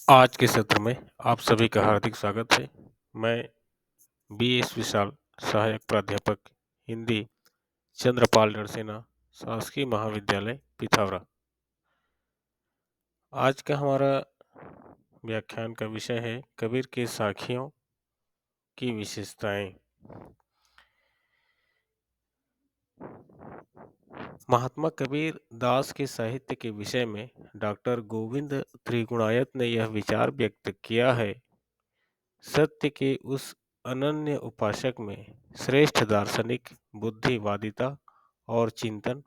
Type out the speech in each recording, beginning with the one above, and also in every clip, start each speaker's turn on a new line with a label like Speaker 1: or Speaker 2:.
Speaker 1: आज के सत्र में आप सभी का हार्दिक स्वागत है। मैं बी.एस. विशाल, सहायक प्राध्यापक हिंदी, चंद्रपाल नरसेना, शासकीय महाविद्यालय पिथौरा। आज का हमारा व्याख्यान का विषय है कबीर के साखियों की विशेषताएं। महात्मा कबीर दास के साहित्य के विषय में डॉक्टर गोविंद त्रिगुणायत ने यह विचार व्यक्त किया है। सत्य के उस अनन्य उपासक में श्रेष्ठ दार्शनिक, बुद्धिवादिता और चिंतन,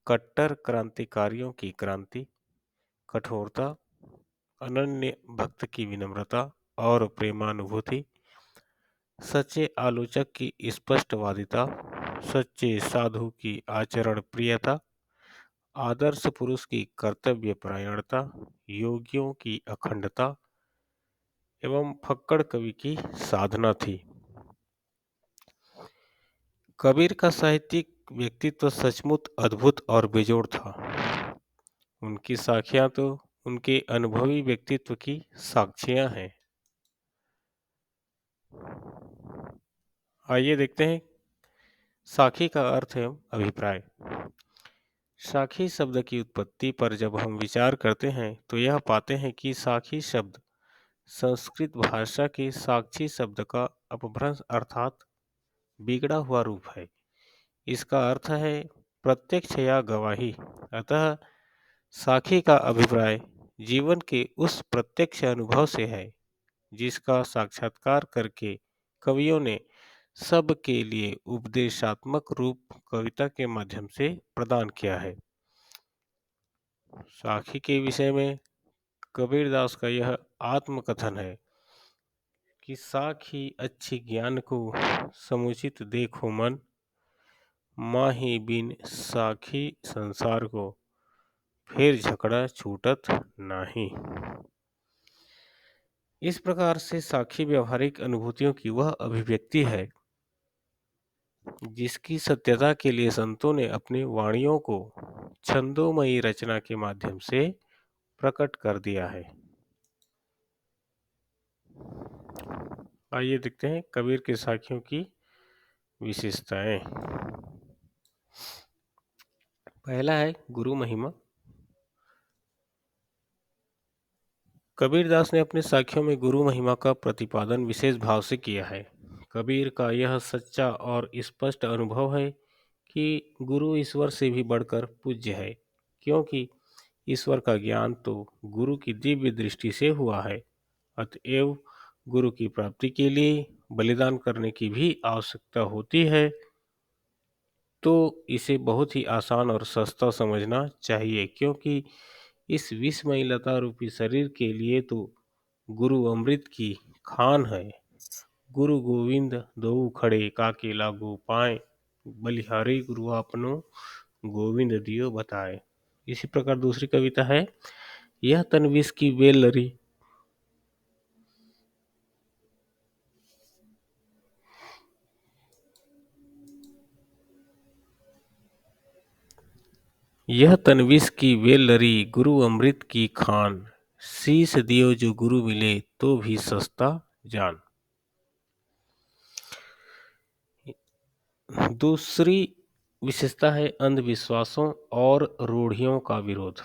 Speaker 1: कट्टर क्रांतिकारियों की क्रांति, कठोरता, अनन्य भक्त की विनम्रता और प्रेमानुभूति, सच्चे आलोचक की स्पष्टवादिता, सच्चे साधु की आचरण प्रियता, आदर्श पुरुष की कर्तव्यपरायणता, योगियों की अखंडता एवं फक्कड़ कवि की साधना थी। कबीर का साहित्यिक व्यक्तित्व सचमुच अद्भुत और बेजोड़ था। उनकी साखियां तो उनके अनुभवी व्यक्तित्व की साक्षियां हैं। आइए देखते हैं साखी का अर्थ एवं अभिप्राय। साखी शब्द की उत्पत्ति पर जब हम विचार करते हैं तो यह पाते हैं कि साखी शब्द संस्कृत भाषा के साक्षी शब्द का अपभ्रंश अर्थात बिगड़ा हुआ रूप है। इसका अर्थ है प्रत्यक्ष या गवाही। अतः साखी का अभिप्राय जीवन के उस प्रत्यक्ष अनुभव से है जिसका साक्षात्कार करके कवियों ने सबके लिए उपदेशात्मक रूप कविता के माध्यम से प्रदान किया है। साखी के विषय में कबीरदास का यह आत्मकथन है कि साखी अच्छी ज्ञान को समुचित देखो मन, माही बिन साखी संसार को, फिर झगड़ा छूटत नाही। इस प्रकार से साखी व्यवहारिक अनुभूतियों की वह अभिव्यक्ति है जिसकी सत्यता के लिए संतों ने अपनी वाणियों को छंदोमयी रचना के माध्यम से प्रकट कर दिया है। आइए देखते हैं कबीर के साखियों की विशेषताएं। पहला है गुरु महिमा। कबीरदास ने अपने साखियों में गुरु महिमा का प्रतिपादन विशेष भाव से किया है। कबीर का यह सच्चा और स्पष्ट अनुभव है कि गुरु ईश्वर से भी बढ़कर पूज्य है, क्योंकि ईश्वर का ज्ञान तो गुरु की दिव्य दृष्टि से हुआ है। अतएव गुरु की प्राप्ति के लिए बलिदान करने की भी आवश्यकता होती है, तो इसे बहुत ही आसान और सस्ता समझना चाहिए, क्योंकि इस विषमयी लता रूपी शरीर के लिए तो गुरु अमृत की खान है। गुरु गोविंद दोऊ खड़े काके लागू पाए, बलिहारी गुरु आपनो गोविंद दियो बताए। इसी प्रकार दूसरी कविता है यह तन विष की बेल लरी। यह तन विष की बेल लरी, गुरु अमृत की खान, शीस दियो जो गुरु मिले तो भी सस्ता जान। दूसरी विशेषता है अंधविश्वासों और रूढ़ियों का विरोध।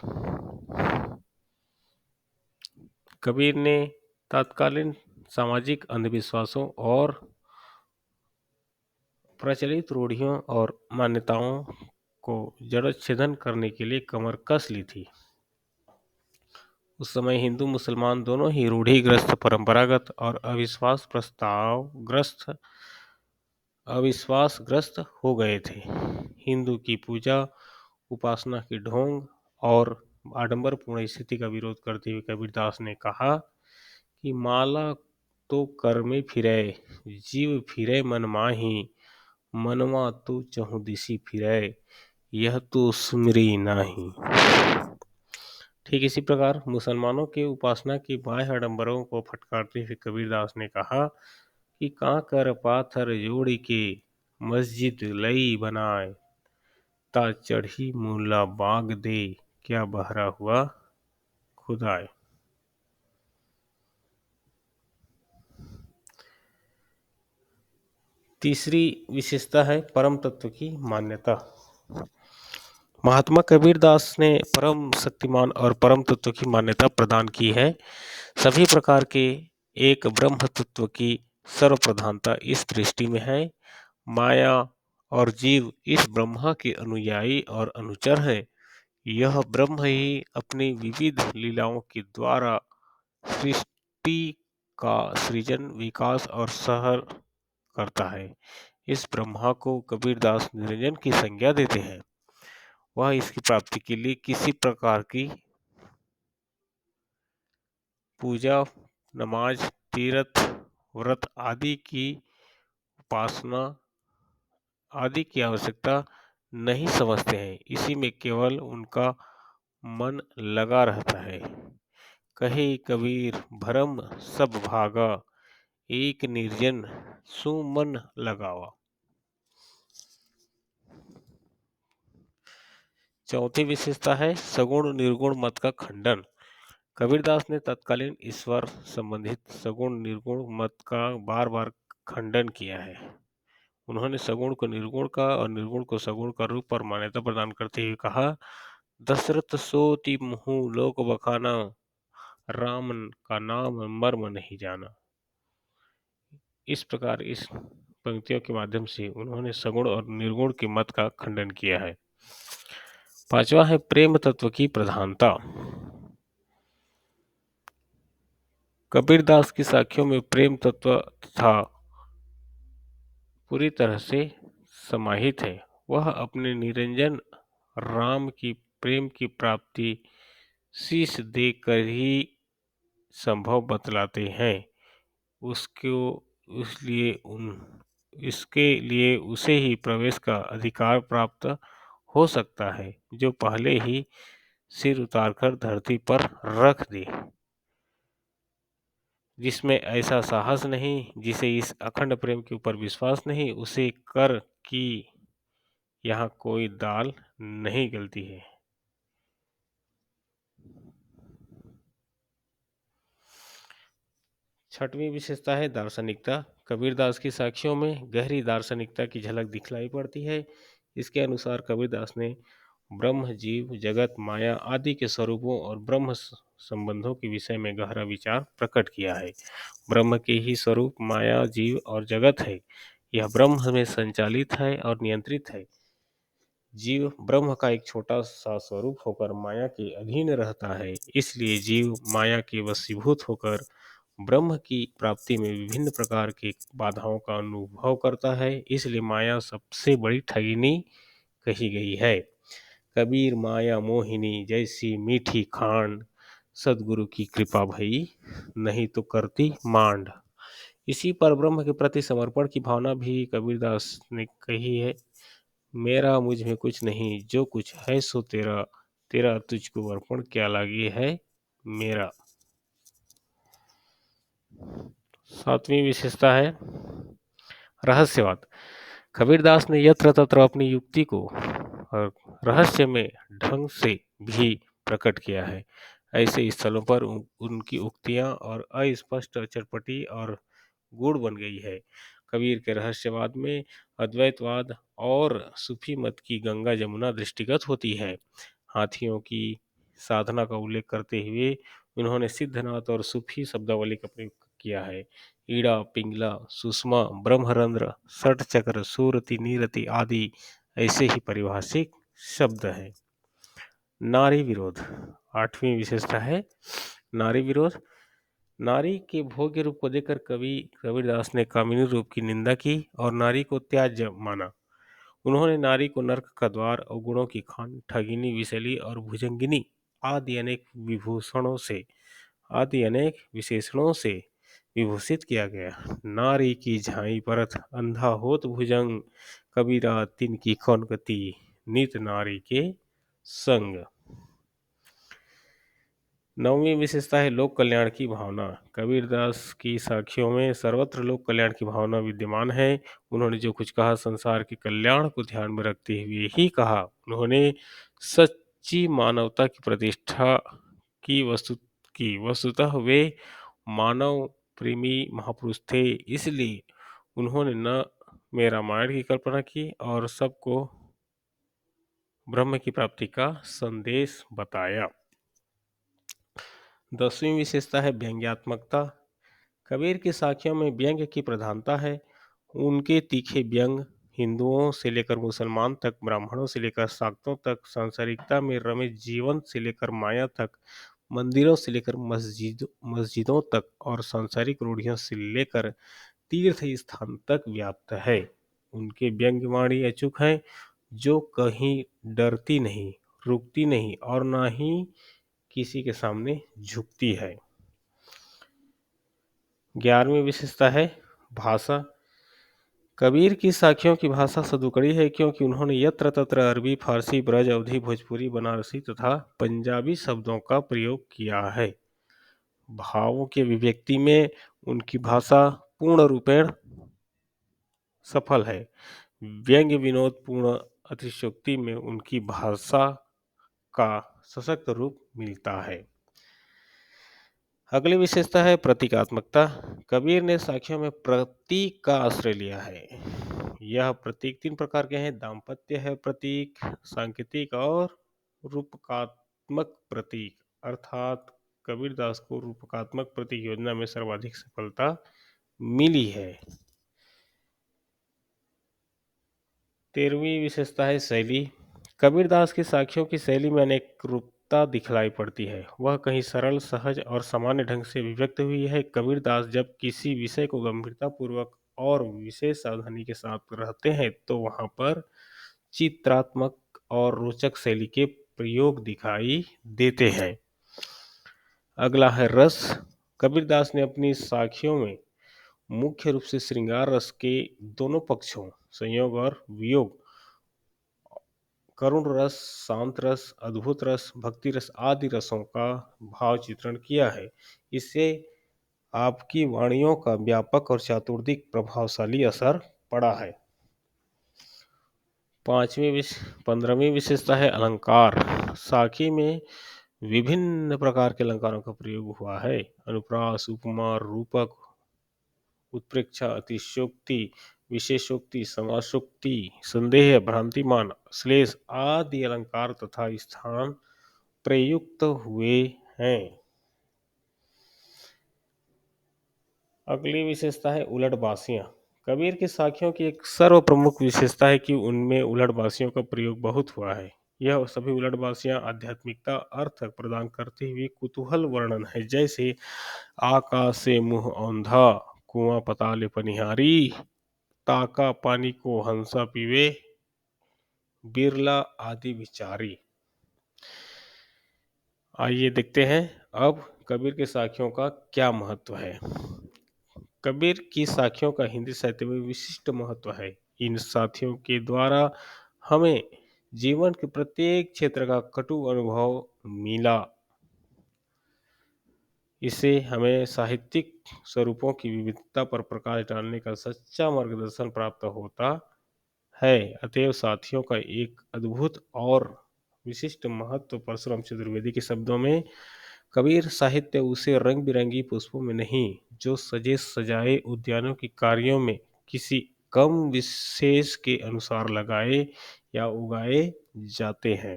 Speaker 1: कबीर ने तत्कालीन सामाजिक अंधविश्वासों और प्रचलित रूढ़ियों और मान्यताओं को जड़च्छेदन करने के लिए कमर कस ली थी। उस समय हिंदू मुसलमान दोनों ही रूढ़िग्रस्त, परंपरागत और अविश्वासग्रस्त हो गए थे। हिंदू की पूजा उपासना की ढोंग और आडंबरपूर्ण स्थिति का विरोध करते हुए कबीरदास ने कहा कि माला तो कर में फिरै, जीव फिरै मन माही, मनवा तो चहुँ दिशि फिरै, यह तो सुमिरी नाही। ठीक इसी प्रकार मुसलमानों के उपासना की बाह्य आडंबरों को फटकारते हुए कबीरदास ने कहा कि कांकर पाथर जोड़ी के मस्जिद लई बनाए, ता चढ़ी मूला बाग दे, क्या बहरा हुआ खुदाए। तीसरी विशेषता है परम तत्व की मान्यता। महात्मा कबीरदास ने परम शक्तिमान और परम तत्व की मान्यता प्रदान की है। सभी प्रकार के एक ब्रह्म तत्व की सर्वप्रधानता इस दृष्टि में है। माया और जीव इस ब्रह्मा के अनुयायी और अनुचर हैं। यह ब्रह्म ही अपनी विविध लीलाओं के द्वारा सृष्टि का सृजन, विकास और सहर करता है। इस ब्रह्मा को कबीरदास निरंजन की संज्ञा देते हैं। वह इसकी प्राप्ति के लिए किसी प्रकार की पूजा, नमाज, तीर्थ, व्रत उपासना आदि की आवश्यकता नहीं समझते हैं। इसी में केवल उनका मन लगा रहता है। कहे कबीर भरम सब भागा, एक निर्जन सुमन लगावा। चौथी विशेषता है सगुण निर्गुण मत का खंडन। कबीरदास ने तत्कालीन ईश्वर संबंधित सगुण निर्गुण मत का बार बार खंडन किया है। उन्होंने सगुण को निर्गुण का और निर्गुण को सगुण का रूप और मान्यता प्रदान करते हुए कहा, दशरथ सोति मुहु लोक बखाना, राम का नाम मर्म नहीं जाना। इस प्रकार इस पंक्तियों के माध्यम से उन्होंने सगुण और निर्गुण के मत का खंडन किया है। पांचवा है प्रेम तत्व की प्रधानता। कबीरदास की साखियों में प्रेम तत्व था पूरी तरह से समाहित है। वह अपने निरंजन राम की प्रेम की प्राप्ति शीश देकर ही संभव बतलाते हैं। उसको इसलिए उन इसके लिए उसे ही प्रवेश का अधिकार प्राप्त हो सकता है जो पहले ही सिर उतारकर धरती पर रख दे। जिसमें ऐसा साहस नहीं, जिसे इस अखंड प्रेम के ऊपर विश्वास नहीं, उसे कर कि यहाँ कोई दाल नहीं गलती है। छठवीं विशेषता है दार्शनिकता। कबीरदास की साखियों में गहरी दार्शनिकता की झलक दिखलाई पड़ती है। इसके अनुसार कबीरदास ने ब्रह्म, जीव, जगत, माया आदि के स्वरूपों और ब्रह्म संबंधों के विषय में गहरा विचार प्रकट किया है। ब्रह्म के ही स्वरूप माया, जीव और जगत है। यह ब्रह्म में संचालित है और नियंत्रित है। जीव ब्रह्म का एक छोटा सा स्वरूप होकर माया के अधीन रहता है। इसलिए जीव माया के वशीभूत होकर ब्रह्म की प्राप्ति में विभिन्न प्रकार की बाधाओं का अनुभव करता है। इसलिए माया सबसे बड़ी ठगिनी कही गई है। कबीर माया मोहिनी जैसी मीठी खांड, सदगुरु की कृपा भई नहीं तो करती मांड। इसी पर ब्रह्म के प्रति समर्पण की भावना भी कबीरदास ने कही है। मेरा मुझ में कुछ नहीं, जो कुछ है सो तेरा, तेरा तुझको अर्पण क्या लागे है मेरा। सातवीं विशेषता है रहस्यवाद। कबीरदास ने यत्र तत्र अपनी युक्ति को रहस्य में ढंग से भी प्रकट किया है। ऐसे स्थलों पर उनकी उक्तियां और अस्पष्ट चटपटी और गूढ़ बन गई है। कबीर के रहस्यवाद में अद्वैतवाद और सूफी मत की गंगा जमुना दृष्टिगत होती है। हाथियों की साधना का उल्लेख करते हुए उन्होंने सिद्धनाथ और सूफी शब्दावली का प्रयोग किया है। ईड़ा, पिंगला, सुषमा, ब्रह्मरंध्र, षटचक्र, सूरति, नीरति आदि ऐसे ही परिभाषिक शब्द हैं। नारी विरोध। आठवीं विशेषता है नारी विरोध। नारी के भोग्य रूप को देखकर कबीरदास ने कामिनी रूप की निंदा की और नारी को त्याज्य माना। उन्होंने नारी को नरक का द्वार, अवगुणों की खान, ठगिनी, विषैली और भुजंगिनी आदि अनेक विशेषणों से विभूषित किया गया। नारी की झाई परत, अंधा होत भुजंग, कबीरा तिनकी कौन गति, नित नारी के संग। नौवीं विशेषता है लोक कल्याण की भावना। कबीरदास की साखियों में सर्वत्र लोक कल्याण की भावना विद्यमान है। उन्होंने जो कुछ कहा संसार के कल्याण को ध्यान में रखते हुए ही कहा। उन्होंने सच्ची मानवता की प्रतिष्ठा की वस्तुतः वे मानव प्रेमी महापुरुष थे। इसलिए उन्होंने न में रामायण की कल्पना की और सबको ब्रह्म की प्राप्ति का संदेश बताया। 10वीं विशेषता है व्यंग्यात्मकता। कबीर की साखियों में व्यंग्य की प्रधानता है। उनके तीखे व्यंग हिंदुओं से लेकर मुसलमान तक, ब्राह्मणों से लेकर शाक्तों तक, सांसारिकता में रमे जीवन से लेकर माया तक, मंदिरों से लेकर मस्जिदों तक और सांसारिक रूढ़ियों से लेकर तीर्थ स्थान तक व्याप्त है। उनके व्यंग्य वाणी अचूक है, जो कहीं डरती नहीं, रुकती नहीं और ना ही किसी के सामने झुकती है। 11वीं विशेषता है भाषा। कबीर की साखियों की भाषा सदुकड़ी है, क्योंकि उन्होंने यत्र तत्र अरबी, फारसी, ब्रज, अवधी, भोजपुरी, बनारसी तथा पंजाबी शब्दों का प्रयोग किया है। भावों की अभिव्यक्ति में उनकी भाषा पूर्ण रूपेण सफल है। व्यंग्य विनोद पूर्ण अतिशयोक्ति में उनकी भाषा का सशक्त रूप मिलता है। अगली विशेषता है प्रतीकात्मकता। कबीर ने साखियों में प्रतीक का आश्रय लिया है। यह प्रतीक 3 प्रकार के हैं: दाम्पत्य है प्रतीक, सांकेतिक और रूपकात्मक प्रतीक। अर्थात कबीरदास को रूपकात्मक प्रतीक योजना में सर्वाधिक सफलता मिली है। 13वीं विशेषता है शैली। कबीरदास की साखियों की शैली में अनेक रूपता दिखलाई पड़ती है। वह कहीं सरल, सहज और सामान्य ढंग से अभिव्यक्त हुई है। कबीरदास जब किसी विषय को गंभीरतापूर्वक और विशेष सावधानी के साथ रहते हैं तो वहां पर चित्रात्मक और रोचक शैली के प्रयोग दिखाई देते हैं। अगला है रस। कबीरदास ने अपनी साखियों में मुख्य रूप से श्रृंगार रस के दोनों पक्षों, संयोग और वियोग, करुण रस, शांत रस, अद्भुत रस, भक्ति रस आदि रसों का भाव चित्रण किया है। इससे आपकी वाणियों का व्यापक और चातुर्दिक प्रभावशाली असर पड़ा है। 15वीं विशेषता है अलंकार। साखी में विभिन्न प्रकार के अलंकारों का प्रयोग हुआ है। अनुप्रास, उपमा, रूपक, उत्प्रेक्षा, अतिशयोक्ति, विशेषोक्ति, समासोक्ति, संदेह, भ्रांतिमान, श्लेष आदि अलंकार तथा स्थान प्रयुक्त हुए हैं। अगली विशेषता है उलट बासियां। कबीर की साखियों की एक सर्व प्रमुख विशेषता है कि उनमें उलट बासियों का प्रयोग बहुत हुआ है। यह सभी उलट बासियां आध्यात्मिकता अर्थ प्रदान करते हुए कुतूहल वर्णन है, जैसे आकाश से मुंह औंधा, कुआं पताल पनिहारी, ताका पानी को हंसा पीवे, बिरला आदि विचारी। आइए देखते हैं अब कबीर के साखियों का क्या महत्व है। कबीर की साखियों का हिंदी साहित्य में विशिष्ट महत्व है। इन साथियों के द्वारा हमें जीवन के प्रत्येक क्षेत्र का कटु अनुभव मिला। इससे हमें साहित्यिक स्वरूपों की विविधता पर प्रकाश डालने का सच्चा मार्गदर्शन प्राप्त होता है। अतएव साथियों का एक अद्भुत और विशिष्ट महत्व परशुराम चतुर्वेदी के शब्दों में, कबीर साहित्य उसे रंग बिरंगी पुष्पों में नहीं, जो सजे सजाए उद्यानों की कार्यों में किसी कम विशेष के अनुसार लगाए या उगाए जाते हैं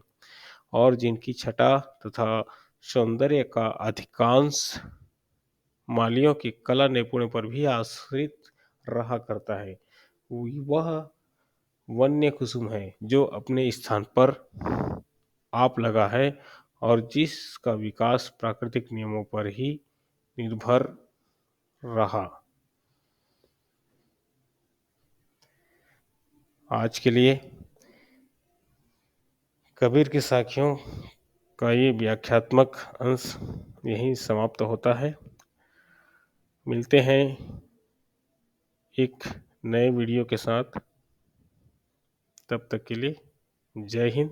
Speaker 1: और जिनकी छटा तथा सौंदर्य का अधिकांश मालियों की कला नैपुण्य पर भी आश्रित रहा करता है। वह वन्य कुसुम है जो अपने स्थान पर आप लगा है और जिसका विकास प्राकृतिक नियमों पर ही निर्भर रहा। आज के लिए कबीर की साखियों का ये व्याख्यात्मक अंश यहीं समाप्त होता है। मिलते हैं एक नए वीडियो के साथ। तब तक के लिए जय हिंद,